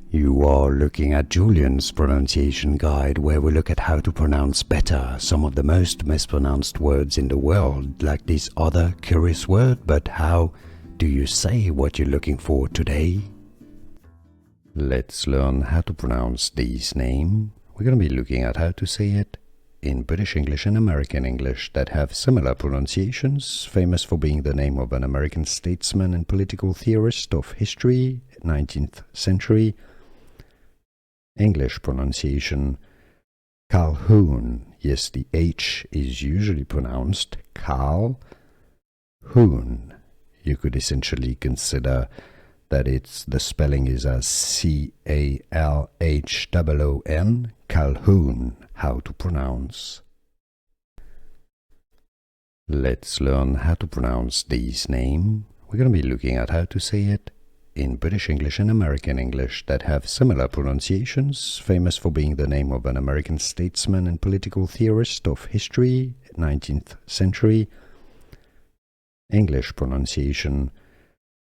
You are looking at Julian's pronunciation guide, where we look at how to pronounce better some of the most mispronounced words in the world, like this other curious word. But how do you say what you're looking for today? Let's learn how to pronounce this name. We're going to be looking at how to say it in British English and American English that have similar pronunciations, famous for being the name of an American statesman and political theorist of history, 19th century. English pronunciation: Calhoun. Yes, the H is usually pronounced Calhoun. You could essentially consider that the spelling is as C-A-L-H-O-O-N, Calhoun, how to pronounce. Let's learn how to pronounce this name. We're going to be looking at how to say it in British English and American English that have similar pronunciations, famous for being the name of an American statesman and political theorist of history, 19th century. English pronunciation: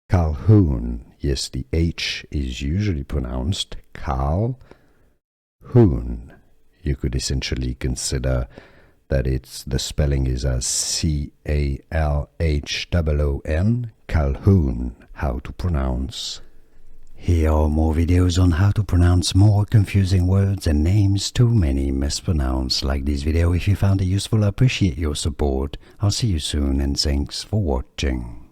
Calhoun. Yes, the H is usually pronounced Calhoun. You could essentially consider that the spelling is as C-A-L-H-O-O-N, Calhoun, how to pronounce. Here are more videos on how to pronounce more confusing words and names too many mispronounced. Like this video if you found it useful. I appreciate your support. I'll see you soon and thanks for watching.